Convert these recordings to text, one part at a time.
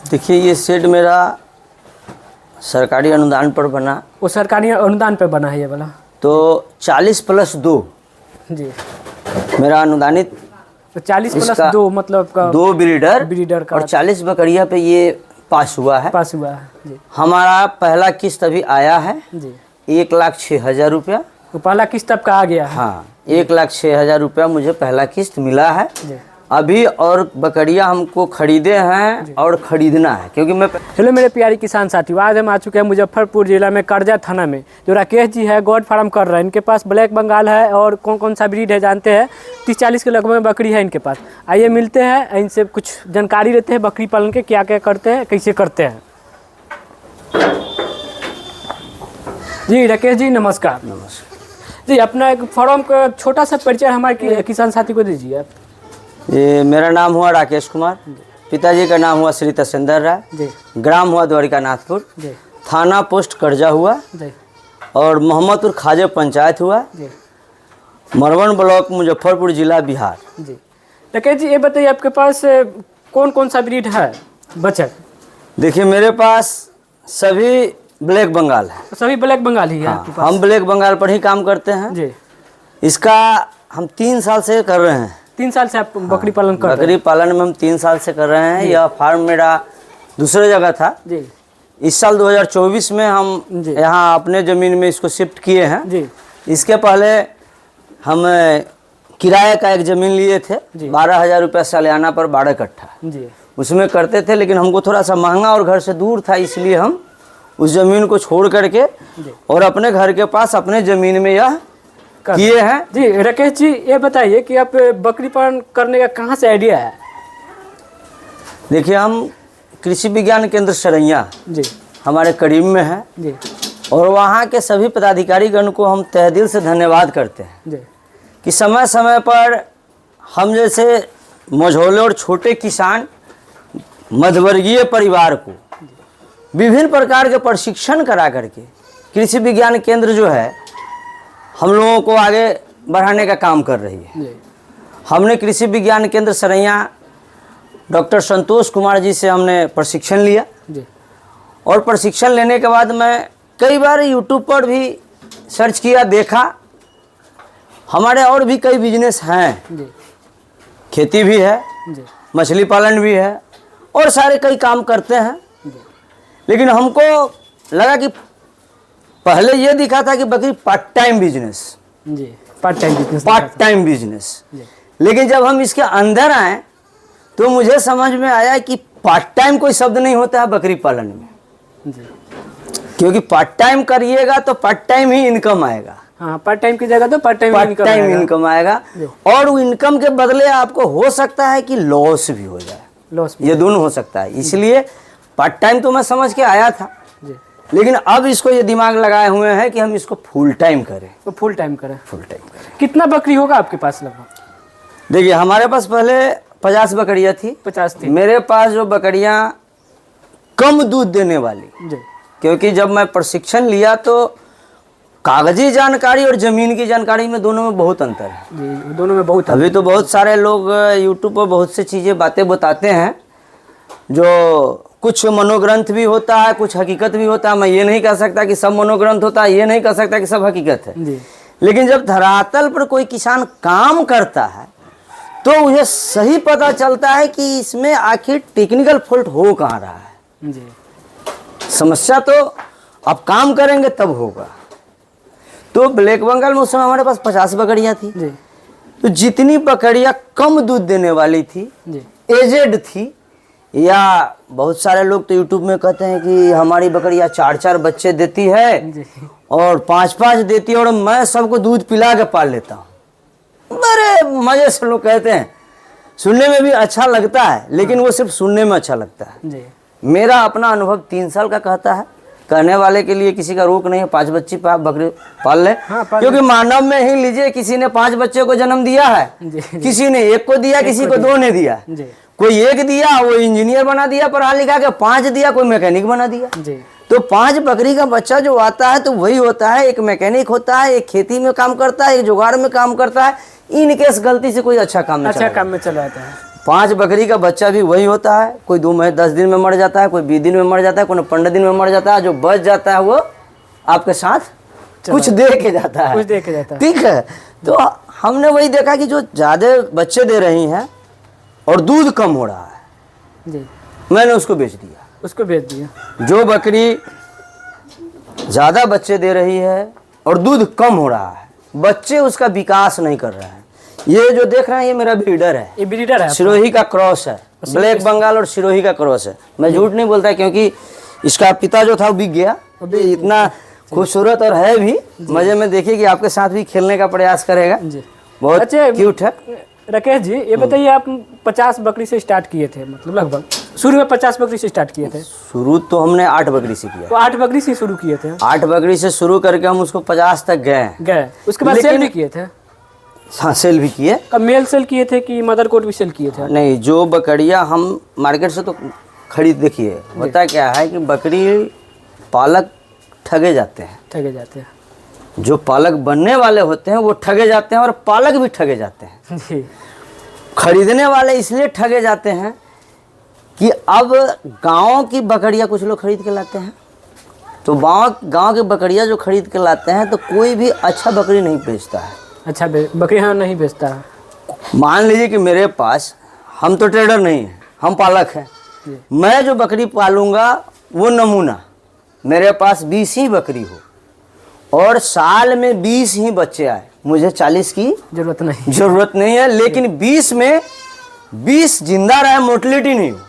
देखिए ये शेड मेरा सरकारी अनुदान पर बना। वो सरकारी अनुदान पे बना है ये वाला? तो 40+2 जी, मेरा अनुदानित। तो 40+2 मतलब का 2 ब्रीडर का और 40 बकरिया पे ये पास हुआ है। जी। हमारा पहला किस्त अभी आया है जी, 1,06,000 रुपया। तो पहला किस्त आपका आ गया है? हाँ, 1,06,000 रुपया मुझे पहला किस्त मिला है जी। अभी, और बकरियां हमको खरीदे हैं और खरीदना है, क्योंकि मैं। हेलो मेरे प्यारे किसान साथियों, आज हम आ चुके हैं मुजफ्फरपुर जिला में करजा थाना में। जो राकेश जी है गोट फार्म कर रहे हैं। इनके पास ब्लैक बंगाल है और कौन कौन सा ब्रीड है जानते हैं। 30-40 के लगभग बकरी है इनके पास। आइए मिलते हैं, इनसे कुछ जानकारी लेते हैं बकरी पालन के, क्या क्या करते हैं, कैसे करते हैं। जी राकेश जी नमस्कार। नमस्कार जी, अपना एक फार्म का छोटा सा परिचय हमारे किसान साथी को दीजिए आप। ये मेरा नाम हुआ राकेश कुमार, पिताजी का नाम हुआ श्री तसेंद्र राय जी, ग्राम हुआ द्वारिकानाथपुर जी, थाना पोस्ट करजा हुआ जी, और मोहम्मदपुर खाजे पंचायत हुआ जी, मरवन ब्लॉक मुजफ्फरपुर जिला बिहार। जी। राकेश जी ये बताइए आपके पास कौन कौन सा ब्रीड है बचत? देखिए मेरे पास सभी ब्लैक बंगाल है। सभी ब्लैक बंगाली है आपके पास? हम ब्लैक बंगाल पर ही काम करते हैं जी। इसका हम 3 साल से कर रहे हैं। 3 साल से आप बकरी पालन कर रहे बकरी पालन में हम 3 साल से कर रहे हैं। यह फार्म मेरा दूसरे जगह था। हैं? जी, इस साल 2024 में हम जी। यहाँ अपने ज़मीन में इसको शिफ्ट किए हैं। जी, इसके पहले हम किराए का एक ज़मीन लिए थे, 12,000 रुपया सालाना पर 12 कट्ठा जी, उसमें करते थे, लेकिन हमको थोड़ा सा महंगा और घर से दूर था, इसलिए हम उस ज़मीन को छोड़ करके और अपने घर के पास अपने ज़मीन में यह किए हैं। जी। राकेश जी ये बताइए कि आप बकरी पालन करने का कहाँ से आइडिया है? देखिए हम कृषि विज्ञान केंद्र सरैया जी, हमारे करीब में है जी, और वहाँ के सभी पदाधिकारीगण को हम तहे दिल से धन्यवाद करते हैं जी, कि समय समय पर हम जैसे मझोले और छोटे किसान मध्यवर्गीय परिवार को विभिन्न प्रकार के प्रशिक्षण करा करके कृषि विज्ञान केंद्र जो है हम लोगों को आगे बढ़ाने का काम कर रही है। जी, हमने कृषि विज्ञान केंद्र सरैया डॉक्टर संतोष कुमार जी से हमने प्रशिक्षण लिया जी, और प्रशिक्षण लेने के बाद मैं कई बार यूट्यूब पर भी सर्च किया, देखा हमारे और भी कई बिजनेस हैं, जी, खेती भी है, जी, मछली पालन भी है और सारे कई काम करते हैं। लेकिन हमको लगा कि पहले ये दिखा था कि बकरी पार्ट टाइम बिजनेस, जी, पार्ट टाइम बिजनेस। लेकिन जब हम इसके अंदर आए तो मुझे समझ में आया कि पार्ट टाइम कोई शब्द नहीं होता है बकरी पालन में। जी, क्योंकि पार्ट टाइम करिएगा तो पार्ट टाइम ही इनकम आएगा। हाँ, पार्ट टाइम की जगह तो पार्ट टाइम इनकम आएगा और वो इनकम के बदले आपको हो सकता है कि लॉस भी हो जाए, लॉस, ये दोनों हो सकता है। इसलिए पार्ट टाइम तो मैं समझ के आया था, लेकिन अब इसको ये दिमाग लगाए हुए हैं कि हम इसको फुल टाइम करें। तो फुल टाइम करें। कितना बकरी होगा आपके पास लगभग? देखिए हमारे पास पहले 50 बकरियां थी। 50 थी। मेरे पास जो बकरियां कम दूध देने वाली, जी, क्योंकि जब मैं प्रशिक्षण लिया तो कागजी जानकारी और ज़मीन की जानकारी में दोनों में बहुत अंतर है। जी, दोनों में बहुत। अभी तो बहुत सारे लोग यूट्यूब पर बहुत सी चीज़ें बातें बताते हैं, जो कुछ मनोग्रंथ भी होता है, कुछ हकीकत भी होता है। मैं ये नहीं कह सकता कि सब मनोग्रंथ होता है, ये नहीं कह सकता कि सब हकीकत है जी। लेकिन जब धरातल पर कोई किसान काम करता है तो उसे सही पता चलता है कि इसमें आखिर टेक्निकल फॉल्ट हो कहाँ रहा है। जी, समस्या तो अब काम करेंगे तब होगा। तो ब्लैक बंगाल में उस समय हमारे पास 50 बकरियां थी। जी, तो जितनी बकरियां कम दूध देने वाली थी, जी, एजेड थी, या बहुत सारे लोग तो यूट्यूब में कहते हैं कि हमारी बकरियां 4-4 बच्चे देती है जी, और 5-5 देती है और मैं सबको दूध पिला के पाल लेता हूँ। बड़े मजे से लोग कहते हैं, सुनने में भी अच्छा लगता है, लेकिन वो सिर्फ सुनने में अच्छा लगता है। जी। मेरा अपना अनुभव 3 साल का कहता है, कहने वाले के लिए किसी का रोक नहीं है। 5 बच्चे बकरी पाल ले। हाँ, क्योंकि मानव में ही लीजिए, किसी ने 5 बच्चे को जन्म दिया है, किसी ने 1 को दिया, किसी को 2 ने दिया, कोई 1 दिया वो इंजीनियर बना दिया पढ़ा लिखा के, 5 दिया कोई मैकेनिक बना दिया। तो 5 बकरी का बच्चा जो आता है तो वही होता है, एक मैकेनिक होता है, एक खेती में काम करता है, एक जुगाड़ में काम करता है। इन केस गलती से कोई अच्छा काम में चला जाता है। 5 बकरी का बच्चा भी वही होता है, कोई 10 दिन में मर जाता है, कोई 20 दिन में मर जाता है, कोई 15 दिन में मर जाता है। जो बच जाता है वो आपके साथ कुछ दे के जाता है, कुछ दे के जाता है। ठीक है। तो हमने वही देखा कि जो ज़्यादा बच्चे दे रही हैं और दूध कम हो रहा है, जी, मैंने उसको बेच दिया। उसको बेच दिया। जो बकरी ज़्यादा बच्चे दे रही है और दूध कम हो रहा है, बच्चे उसका विकास नहीं कर रहे हैं। ये जो देख रहे हैं ये मेरा ब्रीडर है, ये ब्रीडर है आपका? सिरोही का क्रॉस है, ब्लैक बंगाल और सिरोही का क्रॉस है। मैं झूठ नहीं बोलता क्योंकि इसका पिता जो था वो बिक गया। इतना खूबसूरत और है भी, मजे में देखिए कि आपके साथ भी खेलने का प्रयास करेगा, जी। बहुत अच्छा, क्यूट है। राकेश जी ये बताइए, आप 50 बकरी से स्टार्ट किए थे, मतलब लगभग शुरू में 50 बकरी से स्टार्ट किए थे? शुरू तो हमने 8 बकरी से किया, तो 8 बकरी से शुरू किए थे? 8 बकरी से शुरू करके हम उसको 50 तक गए। उसके बाद सेल भी किए थे? हाँ, सेल भी किए। कब मेल सेल किए थे कि मदर कोट भी सेल किए थे? नहीं, जो बकरियां हम मार्केट से तो खरीद, देखिए होता क्या है कि बकरी पालक ठगे जाते हैं, ठगे जाते हैं। जो पालक बनने वाले होते हैं वो ठगे जाते हैं और पालक भी ठगे जाते हैं। जी। खरीदने वाले इसलिए ठगे जाते हैं कि अब गाँव की बकरियां कुछ लोग खरीद के लाते हैं, तो गाँव की बकरियां जो खरीद के लाते हैं तो कोई भी अच्छा बकरी नहीं बेचता है। अच्छा, बकरी हाँ नहीं बेचता है। मान लीजिए कि मेरे पास, हम तो ट्रेडर नहीं हैं, हम पालक हैं, मैं जो बकरी पालूंगा वो नमूना, मेरे पास 20 ही बकरी हो और साल में 20 ही बच्चे आए, मुझे 40 की जरूरत नहीं है, लेकिन 20 में 20 जिंदा रहे, मोटिलिटी नहीं हो।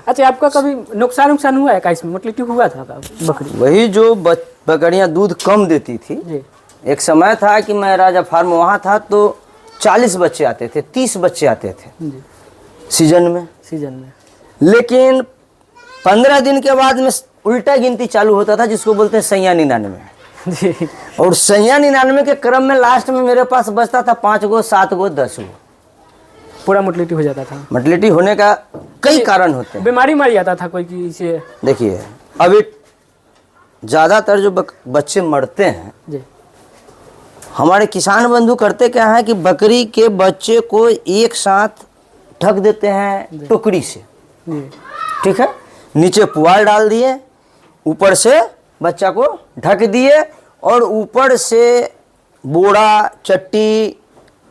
अच्छा, आपका कभी नुकसान हुआ है क्या इसमें? मोटिलिटी हुआ था बकरी? वही जो बकरियां दूध कम देती थी जी। एक समय था कि मैं राजा फार्म वहाँ था तो 40 बच्चे आते थे, 30 बच्चे आते थे जी। सीजन में। लेकिन 15 दिन के बाद में उल्टा गिनती चालू होता था, जिसको बोलते हैं सैया 99 जी। और सैया 99 के क्रम में लास्ट में मेरे पास बचता था 5 गो, 7 गो, 10 गो। पूरा मोटिलिटी हो जाता था। मोटिलिटी होने का कई कारण होते हैं, बीमारी मर जाता था कोई की से। देखिए अभी ज़्यादातर जो बच्चे मरते हैं जी। हमारे किसान बंधु करते क्या है कि बकरी के बच्चे को एक साथ ढक देते हैं टोकरी से, ठीक है, नीचे पुआल डाल दिए, ऊपर से बच्चा को ढक दिए और ऊपर से बोरा, चट्टी,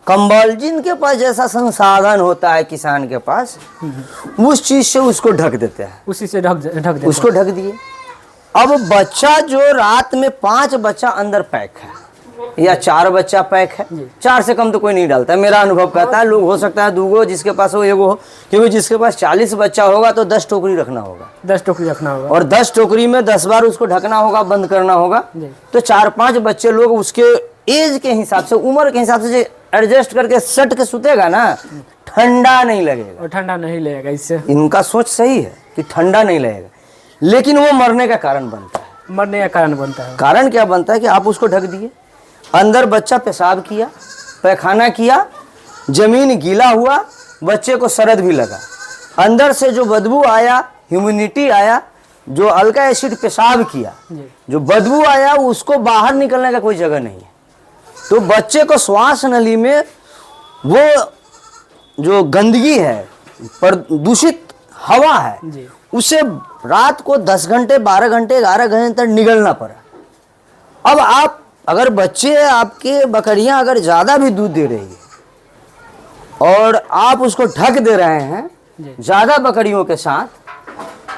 कंबल, जिनके पास जैसा संसाधन होता है किसान के पास, उस चीज से उसको ढक देते हैं, उसी से ढक देते, उसको ढक दिए। अब बच्चा जो रात में 5 बच्चा अंदर पैक है या 4 बच्चा पैक है, 4 से कम तो कोई नहीं डालता है, मेरा अनुभव कहता है। लोग हो सकता है 2 गो, जिसके पास हो 1 गो हो, क्योंकि जिसके पास 40 बच्चा होगा तो 10 टोकरी रखना होगा, 10 टोकरी रखना होगा और 10 टोकरी में 10 बार उसको ढकना होगा, बंद करना होगा। तो 4-5 बच्चे लोग उसके एज के हिसाब से, उम्र के हिसाब से एडजस्ट करके सट के सुतेगा ना, ठंडा नहीं लगेगा, और ठंडा नहीं लगेगा। इससे इनका सोच सही है कि ठंडा नहीं लगेगा, लेकिन वो मरने का कारण बनता है। मरने का कारण बनता है। कारण क्या बनता है कि आप उसको ढक दिए, अंदर बच्चा पेशाब किया, पैखाना किया, जमीन गीला हुआ, बच्चे को सरद भी लगा, अंदर से जो बदबू आया, ह्यूमिडिटी आया, जो अल्का एसिड पेशाब किया, जो बदबू आया, उसको बाहर निकलने का कोई जगह नहीं है। तो बच्चे को श्वास नली में वो जो गंदगी है, प्रदूषित हवा है, उसे रात को 10 घंटे, 12 घंटे, 11 घंटे तक निगलना पड़ा। अब आप अगर बच्चे, आपके बकरियां अगर ज़्यादा भी दूध दे रही है और आप उसको ढक दे रहे हैं ज़्यादा बकरियों के साथ,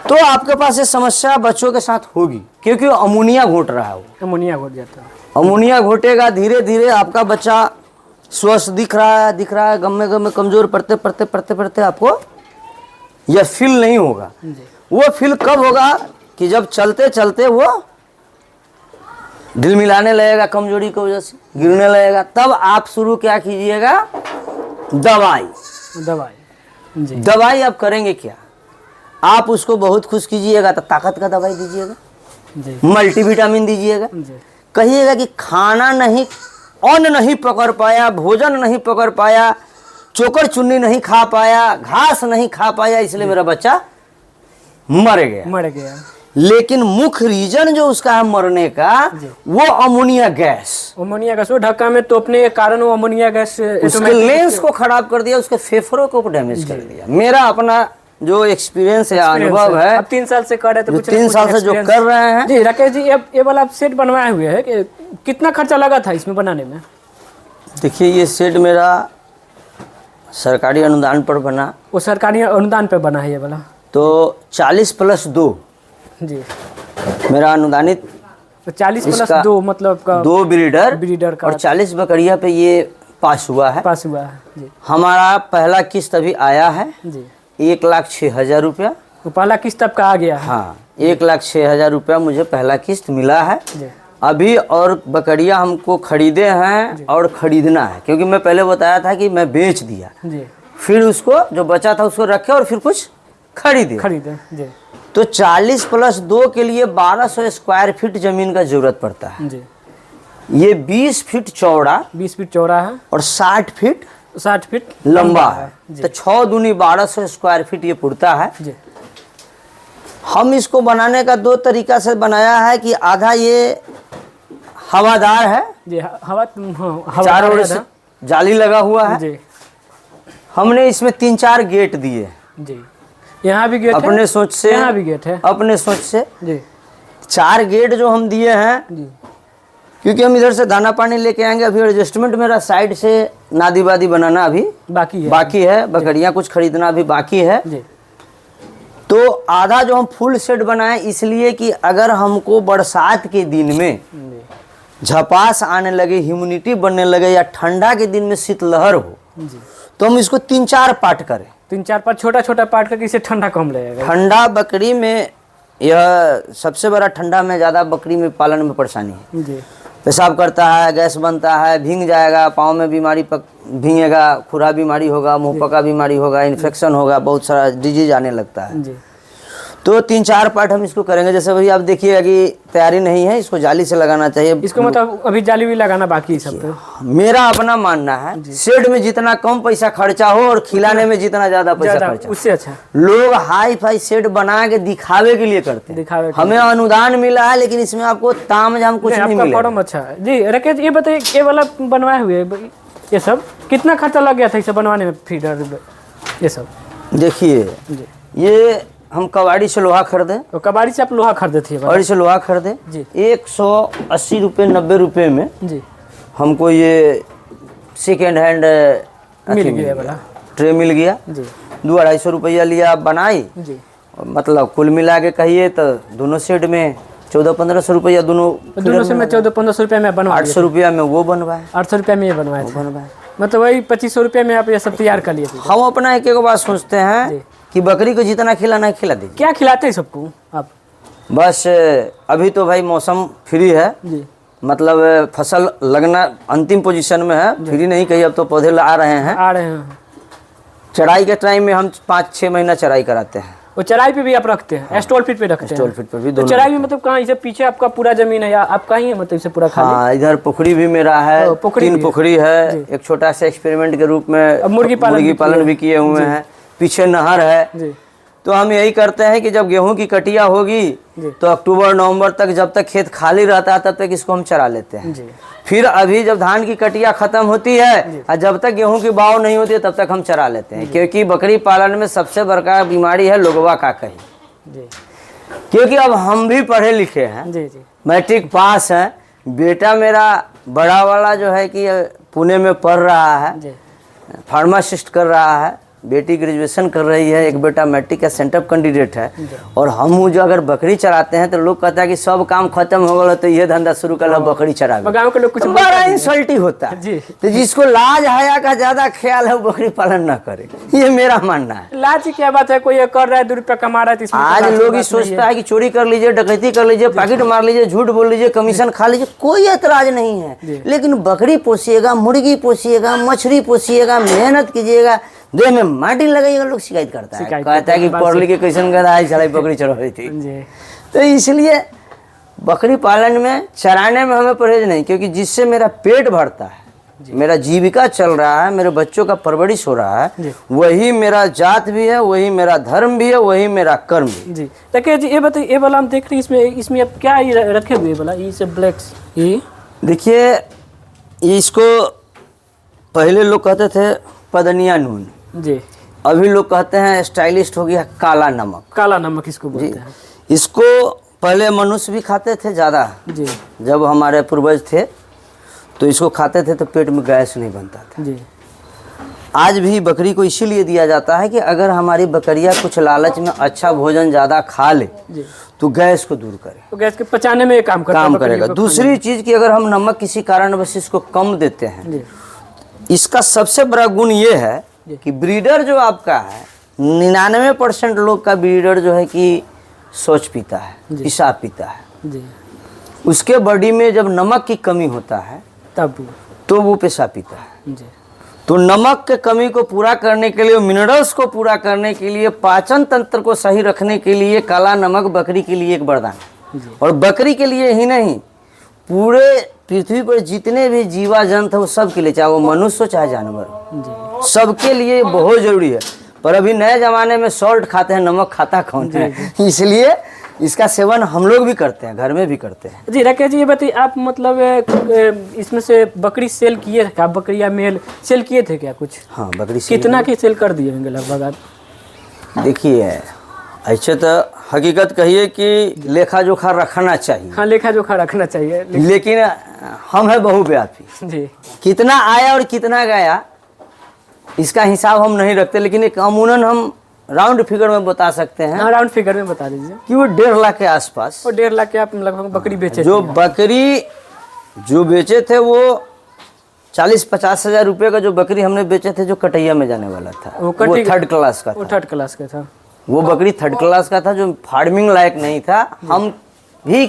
तो आपके पास ये समस्या बच्चों के साथ होगी, क्योंकि वो अमोनिया घोट रहा है। वो अमोनिया घोट जाता है, अमोनिया घोटेगा, धीरे धीरे आपका बच्चा स्वस्थ दिख रहा है, गम कमज़ोर पड़ते आपको यह फील नहीं होगा। वो फील कब होगा कि जब चलते चलते वो दिल मिलाने लगेगा, कमजोरी की वजह से गिरने लगेगा, तब आप शुरू क्या कीजिएगा, दवाई दवाई आप करेंगे क्या, आप उसको बहुत खुश कीजिएगा तो ताकत का दवाई दीजिएगा, मल्टीविटामिन दीजिएगा, कहिएगा कि खाना नहीं, अन्न नहीं पकड़ पाया, भोजन नहीं पकड़ पाया, चोकर चुन्नी नहीं खा पाया, घास नहीं खा पाया, इसलिए मेरा बच्चा मर गया। लेकिन मुख्य रीजन जो उसका है मरने का वो अमोनिया गैस, अमोनिया गैस वो ढक्का में तोपने के कारण वो अमोनिया गैस उसके लेंस को खराब कर दिया, उसके फेफड़ों को डैमेज कर दिया। मेरा अपना जो एक्सपीरियंस है, अनुभव है, अब 3 साल से कर रहे थे, 3 साल से जो कर रहे हैं। जी राकेश जी, अब ये वाला सेट बनवाए हुए है कि कितना खर्चा लगा था इसमें बनाने में? देखिए ये सेट मेरा सरकारी अनुदान पर बना। वो सरकारी अनुदान पे बना है ये वाला? तो 40+2 जी मेरा अनुदानित, तो 40+2 मतलब का 2 ब्रीडर का और 40 बकरिया पे ये पास हुआ है। पास हुआ है जी। हमारा पहला किस्त अभी आया है जी 1,06,000 रुपया। तो पहला किस्त आपका आ गया है? हाँ 1,06,000 रुपया मुझे पहला किस्त मिला है जी। अभी। और बकरिया हमको खरीदे हैं और खरीदना है, क्योंकि मैं पहले बताया था कि मैं बेच दिया, जी फिर उसको जो बचा था उसको रखे और फिर कुछ खरीदे। जी। तो 40+2 के लिए 1200 स्क्वायर फीट जमीन का जरूरत पड़ता है। जी ये 20 फीट चौड़ा 20 फीट चौड़ा है और 60 फीट 60 फीट लंबा है। तो 6 दूनी 1200 स्क्वायर फीट ये पुरता है। जी। हम इसको बनाने का 2 तरीका से बनाया है कि आधा ये हवादार है, जी हवा चारों ओर से जाली लगा हुआ है। जी हमने इसमें 3-4 गेट दिए। जी यहाँ भी गेट अपने है? सोच से, यहाँ भी गेट है अपने सोच से जी। 4 गेट जो हम दिए हैं, जी क्योंकि हम इधर से दाना पानी लेके आएंगे। अभी एडजस्टमेंट मेरा साइड से नादी वादी बनाना अभी बाकी है, बकरियां कुछ खरीदना अभी बाकी है। जी। तो आधा जो हम फुल सेट बनाए इसलिए कि अगर हमको बरसात के दिन में झपास आने लगे, ह्यूमिडिटी बनने लगे या ठंडा के दिन में शीतलहर हो जी, तो हम इसको 3-4 पार्ट करें। 3-4 पार्ट छोटा पार्ट करके इसे ठंडा कम लगेगा। ठंडा बकरी में यह सबसे बड़ा, ठंडा में ज़्यादा बकरी में पालन में परेशानी है। जी पेशाब करता है, गैस बनता है, भींग जाएगा, पाँव में बीमारी भींगेगा, खुरा बीमारी होगा, मुंहपका बीमारी होगा, इन्फेक्शन होगा, बहुत सारा डिजीज आने लगता है। जी। तो 3-4 पार्ट हम इसको करेंगे। जैसे भाई आप देखिए कि तैयारी नहीं है, इसको जाली से लगाना चाहिए। इसको मतलब अभी जाली भी लगाना बाकी है सब पे। मेरा अपना मानना है शेड में जितना कम पैसा खर्चा हो और खिलाने में जितना ज्यादा पैसा खर्चा, उससे अच्छा। लोग हाई फाई शेड बना के दिखावे के लिए करते हैं। हमें अनुदान मिला है लेकिन इसमें आपको तामझाम कुछ नहीं मिलेगा। फॉर्म अच्छा है जी। राकेश ये बताइए, ये वाला बनवाए हुए ये सब कितना खर्चा लग गया था इसे बनवाने में, फीडर ये सब? देखिए ये हम कबाड़ी से लोहा खरीदे। तो कबाड़ी से आप लोहा खरीदे थे? कबाड़ी से लोहा खरीदे जी। 180 रुपये 90 रुपये में जी हमको ये सेकेंड हैंड मिल गया वाला ट्रे मिल गया जी। 200-250 रुपया लिया बनाई जी। मतलब कुल मिला के कहिए तो दोनों सेट में 1400-1500 रुपया, दोनों से में 1400-1500 रुपया में बनवा। 800 रुपया में वो बनवाए, 800 रुपया में ये बनवाए। मतलब वही 2500 रुपया में आप ये सब तैयार कर लिए थे? हम अपना एक बात सोचते हैं कि बकरी को जितना खिलाना है खिला दीजिए। क्या खिलाते हैं सबको आप? बस अभी तो भाई मौसम फ्री है जी। मतलब फसल लगना अंतिम पोजीशन में है, फ्री नहीं कही, अब तो पौधे आ रहे हैं। चराई के टाइम में हम 5-6 महीना चराई कराते हैं। वो चराई पे भी आप रखते हैं? हाँ। स्टॉल फीट पे रखते हैं? स्टॉल फीट पे भी। तो चराई में मतलब कहाँ, इसे पीछे आपका पूरा जमीन है या आपका ही है, मतलब इसे पूरा खाली? हाँ इधर पोखरी भी मेरा है, 3 पोखरी है। एक छोटा सा एक्सपेरिमेंट के रूप में मुर्गी पालन भी किए हुए हैं। पीछे नहर है। तो हम यही करते हैं कि जब गेहूं की कटिया होगी तो अक्टूबर-नवंबर तक, जब तक खेत खाली रहता है तब तक इसको हम चरा लेते हैं। फिर अभी जब धान की कटिया खत्म होती है और जब तक गेहूं की बाव नहीं होती है तब तक हम चरा लेते हैं। क्योंकि बकरी पालन में सबसे बड़का बीमारी है लोगवा का कही। क्योंकि अब हम भी पढ़े लिखे हैं, मैट्रिक पास है। बेटा मेरा बड़ा वाला जो है कि पुणे में पढ़ रहा है, फार्मासिस्ट कर रहा है, बेटी ग्रेजुएशन कर रही है, एक बेटा मैट्रिक का सेंटअप कैंडिडेट है। और हम जो अगर बकरी चराते हैं तो लोग कहता है कि सब काम खत्म हो गया तो ये धंधा शुरू कर लो, बकरी चरा। गाँव के लोग कुछ बड़ा इंसल्टी होता है। तो जिसको लाज हया का ज्यादा ख्याल है वो बकरी पालन ना करे, ये मेरा मानना है। लाज की क्या बात है, कोई कर रहा है 2 रुपया कमा रहा है। आज लोग ही सोचता है कि चोरी कर लीजिए, डकैती कर लीजिए, पैकेट मार लीजिए, झूठ बोल लीजिए, कमीशन खा लीजिए, कोई ऐतराज नहीं है। लेकिन बकरी पोसिएगा, मुर्गी पोसिएगा, मछली पोसिएगा, मेहनत कीजिएगा, देह में माटी लगाइएगा, लोग शिकायत करता है, कहता है कि पढ़ लिख के कैसन गधा है साला बकरी चढ़ रही थी। तो इसलिए बकरी पालन में, चराने में हमें परहेज नहीं, क्योंकि जिससे मेरा पेट भरता है मेरा जीविका चल रहा है, मेरे बच्चों का परवरिश हो रहा है, वही मेरा जात भी है, वही मेरा धर्म भी है, वही मेरा कर्म भी। जी देखिए जी, ये बताइए, ये वाला हम देख रहे हैं, इसमें अब क्या ये रखे हुए वाला, ये सब ब्लैक्स, ये देखिए इसको पहले लोग कहते थे पदनिया नून, जी, अभी लोग कहते हैं स्टाइलिस्ट हो गया काला नमक। काला नमक इसको बोलते हैं। इसको पहले मनुष्य भी खाते थे ज़्यादा, जी जब हमारे पूर्वज थे तो इसको खाते थे तो पेट में गैस नहीं बनता था। जी, आज भी बकरी को इसीलिए दिया जाता है कि अगर हमारी बकरियां कुछ लालच में अच्छा भोजन ज़्यादा खा ले जी, तो गैस को दूर करे, तो गैस के पचाने में ये काम करता है, काम बकरियों करेगा। को दूसरी चीज़ कि अगर हम नमक किसी कारणवश इसको कम देते हैं, खाने में। इसका सबसे बड़ा गुण ये है कि ब्रीडर जो आपका है 99% लोग का ब्रीडर जो है कि शौच पीता है, पेशाब पीता है। जी, उसके बॉडी में जब नमक की कमी होता है तब तो वो पेशाब पीता है। जी, तो नमक के कमी को पूरा करने के लिए, मिनरल्स को पूरा करने के लिए, पाचन तंत्र को सही रखने के लिए काला नमक बकरी के लिए एक वरदान है। और बकरी के लिए ही नहीं, पूरे पृथ्वी पर जितने भी जीवा जंतु है वो सब के लिए, चाहे वो मनुष्य हो चाहे जानवर हो, सबके लिए बहुत जरूरी है। पर अभी नए ज़माने में सॉल्ट खाते हैं, नमक खाता कौन है, इसलिए इसका सेवन हम लोग भी करते हैं, घर में भी करते हैं। जी राकेश जी, ये बताइए आप मतलब इसमें से बकरी सेल किए थे क्या, बकरी या मेल सेल किए थे क्या कुछ? हाँ, बकरी कितना की सेल कर दिए होंगे लगभग आप? देखिए ऐसे तो हकीकत कहिए कि लेखा जोखा रखना चाहिए। हाँ, लेखा जोखा रखना चाहिए, लेकिन हम है बहुव्यापी, जी, कितना आया और कितना गया इसका हिसाब हम नहीं रखते, लेकिन एक अमूमन हम राउंड फिगर में बता सकते हैं। हाँ, राउंड फिगर में बता दीजिए। कि वो 1.5 लाख के आसपास, और 1.5 लाख के आप लगभग बकरी बेचे जो थे? बकरी जो बेचे थे वो 40-50 हज़ार रुपये का जो बकरी हमने बेचे थे, जो कटैया में जाने वाला था, वो थर्ड क्लास का वो था। थर्ड क्लास का था। वो बकरी थर्ड क्लास का था, जो फार्मिंग लायक नहीं था। हम भी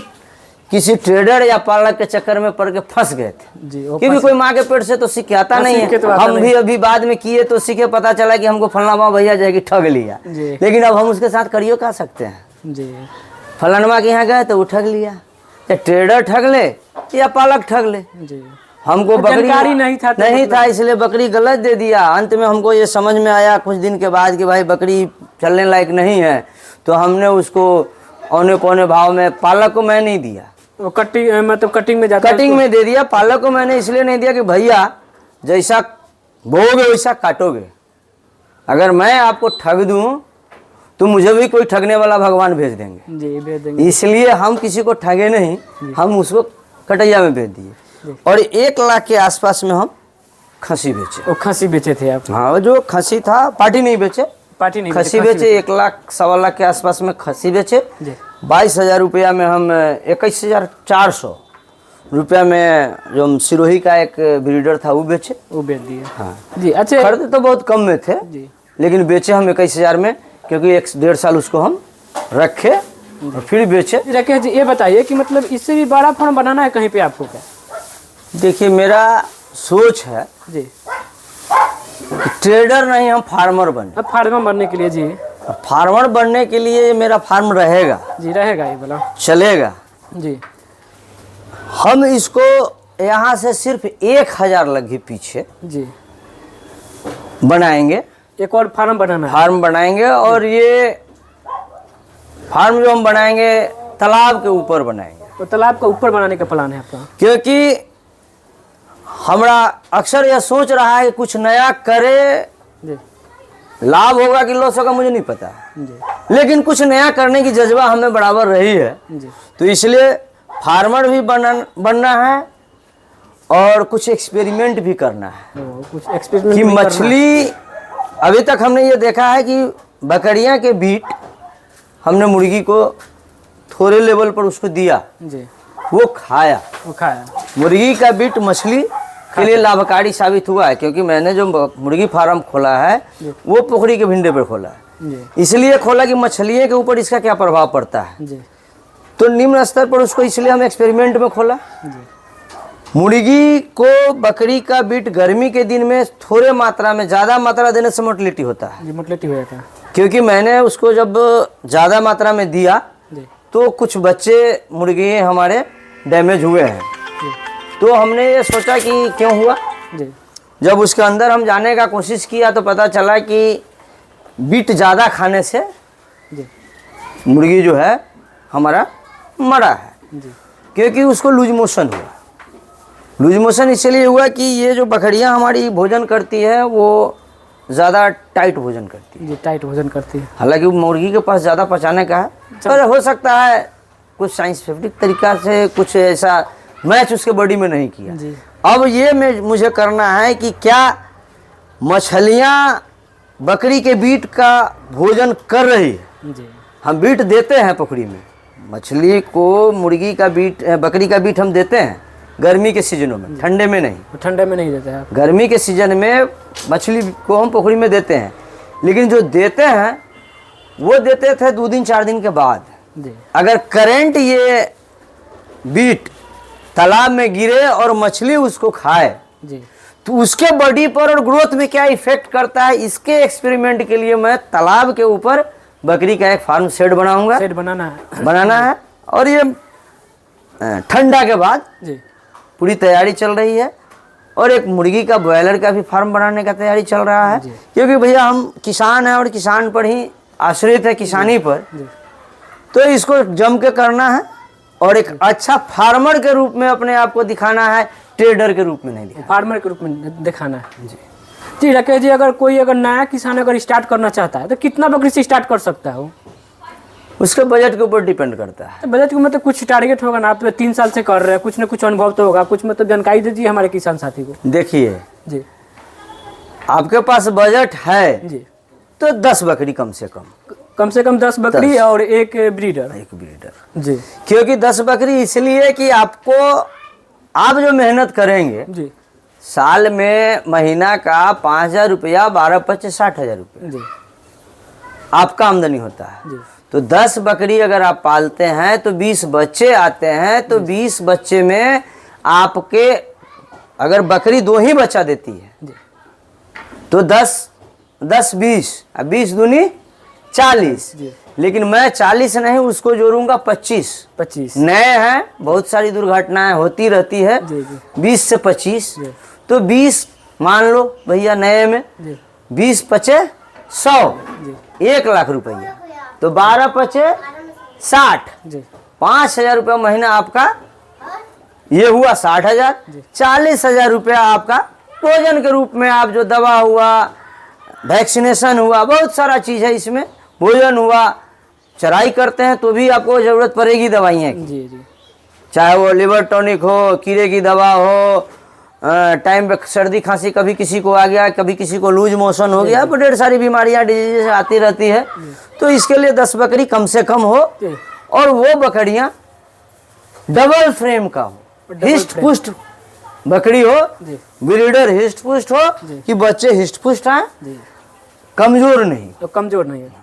किसी ट्रेडर या पालक के चक्कर में पड़ के फंस गए थे, जी, क्योंकि कोई माँ के पेट से तो सीख आता नहीं सीख के है। तो आता हम नहीं। भी अभी बाद में किए तो सीखे, पता चला कि हमको फलाना भैया जाएगी ठग लिया, जी। लेकिन अब हम उसके साथ करियो कह सकते हैं। जी, फलानमा के यहाँ गए तो वो ठग लिया, या ट्रेडर ठग ले या पालक ठग ले, जी, हमको बकरी जानकारी नहीं था तो नहीं था, इसलिए बकरी गलत दे दिया। अंत में हमको ये समझ में आया कुछ दिन के बाद कि भाई बकरी चलने लायक नहीं है, तो हमने उसको औने पौने भाव में, पालक को मैं नहीं दिया, वो कटिंग मतलब कटिंग में जाता है कटिंग में दे दिया। पालक को मैंने इसलिए नहीं दिया कि भैया जैसा बोओगे वैसा काटोगे, अगर मैं आपको ठग दूं तो मुझे भी कोई ठगने वाला भगवान भेज देंगे। जी, भेज देंगे। इसलिए हम किसी को ठगे नहीं, हम उसको कटैया में भेज दिए। और 1 लाख के आसपास में हम खसी बेचे। वो खसी बेचे थे आप? हाँ, जो खसी था, पार्टी नहीं बेचे, पार्टी नहीं खसी बेचे। 1 लाख 1.25 लाख के आसपास में खसी बेचे। जी, 22,000 रुपया में हम 21,400 रुपया में जो हम सिरोही का एक ब्रीडर था वो बेचे। वो बेच दिए। हाँ जी, अच्छा, खरीदे तो बहुत कम में थे, जी, लेकिन बेचे हम 21,000 में, क्योंकि 1-1.5 साल उसको हम रखे और फिर बेचे। राकेश जी, ये बताइए कि मतलब इससे भी बड़ा फार्म बनाना है कहीं पे आपको क्या? देखिए मेरा सोच है जी, कि ट्रेडर नहीं, हम फार्मर बने। अब फार्मर बनने के लिए, जी, फार्मर बनने के लिए मेरा फार्म रहेगा, जी, रहेगा ये वाला, चलेगा। जी, हम इसको यहाँ से सिर्फ 1,000 लगी पीछे जी, बनाएंगे, एक और फार्म बनाना है। फार्म बनाएंगे। और ये फार्म जो हम बनाएंगे तालाब के ऊपर बनाएंगे, तो तालाब का ऊपर बनाने का प्लान है आपका? क्योंकि हमरा अक्सर यह सोच रहा है कि कुछ नया करे, जी, लाभ होगा कि लॉस होगा मुझे नहीं पता, जी, लेकिन कुछ नया करने की जज्बा हमें बराबर रही है। जी, तो इसलिए फार्मर भी बनना है और कुछ एक्सपेरिमेंट भी करना है कुछ एक्सपेरिमेंट कि भी करना है। मछली, अभी तक हमने ये देखा है कि बकरियां के बीट हमने मुर्गी को थोड़े लेवल पर उसको दिया, जी, वो खाया। वो खाया। मुर्गी का बीट मछली के लिए लाभकारी साबित हुआ है, क्योंकि मैंने जो मुर्गी फार्म खोला है वो पोखरी के भिंडे पर खोला है, जी, इसलिए खोला कि मछलियों के ऊपर इसका क्या प्रभाव पड़ता है। जी, तो निम्न स्तर पर उसको इसलिए हम एक्सपेरिमेंट में खोला। जी, मुर्गी को बकरी का बीट गर्मी के दिन में थोड़े मात्रा में, ज़्यादा मात्रा देने से मोटिलिटी होता है, जी, मोटिलिटी हो जाता है। क्योंकि मैंने उसको जब ज़्यादा मात्रा में दिया जी, तो कुछ बच्चे मुर्गी हमारे डैमेज हुए हैं। जी, तो हमने ये सोचा कि क्यों हुआ, जी जब उसके अंदर हम जाने का कोशिश किया तो पता चला कि बीट ज़्यादा खाने से जी मुर्गी जो है हमारा मरा है, जी क्योंकि उसको लूज मोशन हुआ। लूज मोशन इसलिए हुआ कि ये जो बकरियां हमारी भोजन करती है वो ज़्यादा टाइट भोजन करती है। जी टाइट भोजन करती है। हालांकि मुर्गी के पास ज़्यादा पचाने का है, पर हो सकता है कुछ साइंटिफिक तरीका से कुछ ऐसा मैच उसके बॉडी में नहीं किया। जी अब ये मुझे करना है कि क्या मछलियाँ बकरी के बीट का भोजन कर रही है। जी हम बीट देते हैं पोखरी में, मछली को मुर्गी का बीट बकरी का बीट हम देते हैं गर्मी के सीजनों में, ठंडे में नहीं। ठंडे में नहीं देते हैं आप। गर्मी के सीजन में मछली को हम पोखरी में देते हैं, लेकिन जो देते हैं वो देते थे 2 दिन 4 दिन के बाद। जी अगर करंट ये बीट तालाब में गिरे और मछली उसको खाए जी तो उसके बॉडी पर और ग्रोथ में क्या इफेक्ट करता है, इसके एक्सपेरिमेंट के लिए मैं तालाब के ऊपर बकरी का एक फार्म शेड बनाऊंगा, सेट बनाना है। और ये ठंडा के बाद जी पूरी तैयारी चल रही है। और एक मुर्गी का ब्रॉयलर का भी फार्म बनाने का तैयारी चल रहा है, क्योंकि भैया हम किसान हैं और किसान पर ही आश्रित है, किसानी पर। तो इसको जम के करना है और एक अच्छा फार्मर के रूप में अपने आप को दिखाना है, ट्रेडर के रूप में नहीं दिखाना। फार्मर के रूप में दिखाना है। जी राकेश जी, अगर नया किसान अगर स्टार्ट करना चाहता है तो कितना बकरी से स्टार्ट कर सकता है वो? उसके बजट के ऊपर डिपेंड करता है। तो बजट के मतलब कुछ टारगेट होगा ना, आप तो 3 साल से कर रहे हैं, कुछ ना कुछ अनुभव तो होगा, कुछ मतलब जानकारी दीजिए हमारे किसान साथी को। देखिए जी आपके पास बजट है जी तो 10 बकरी कम से कम 10 बकरी और एक ब्रीडर। एक ब्रीडर। जी क्योंकि 10 बकरी इसलिए कि आप जो मेहनत करेंगे जी साल में महीना का 5,000 रुपया, 12-25 60,000 रुपया जी आपका आमदनी होता है। जी तो 10 बकरी अगर आप पालते हैं तो 20 बच्चे आते हैं, तो 20 बच्चे में आपके अगर बकरी 2 ही बच्चा देती है जी तो 10 20 अब 20 दूनी 40। जी लेकिन मैं 40 नहीं, उसको जोड़ूंगा 25। नए हैं, बहुत सारी दुर्घटनाएं होती रहती है। जी जी 20 से 25 जी तो 20 मान लो भैया नए में, जी 20 पचे 100, जी 1 लाख रुपया, तो 12 पचे 60, जी 5,000 रुपया महीना आपका ये हुआ 60,000। 40,000 रुपया आपका भोजन के रूप में, आप जो दवा हुआ, वैक्सीनेशन हुआ, बहुत सारा चीज़ है इसमें, भोजन हुआ, चराई करते हैं तो भी आपको ज़रूरत पड़ेगी दवाइयाँ की, जी जी चाहे वो लिवर टॉनिक हो, कीड़े की दवा हो, टाइम पे सर्दी खांसी कभी किसी को आ गया, कभी किसी को लूज मोशन हो गया, ढेर सारी बीमारियां डिजीज आती रहती है। तो इसके लिए 10 बकरी कम से कम हो और वो बकरियां डबल फ्रेम का हो, हिस्ट पुष्ट बकरी हो, ब्रीडर हिस्ट पुष्ट हो कि बच्चे हिस्ट पुष्ट हैं, कमजोर नहीं। तो कमजोर नहीं है।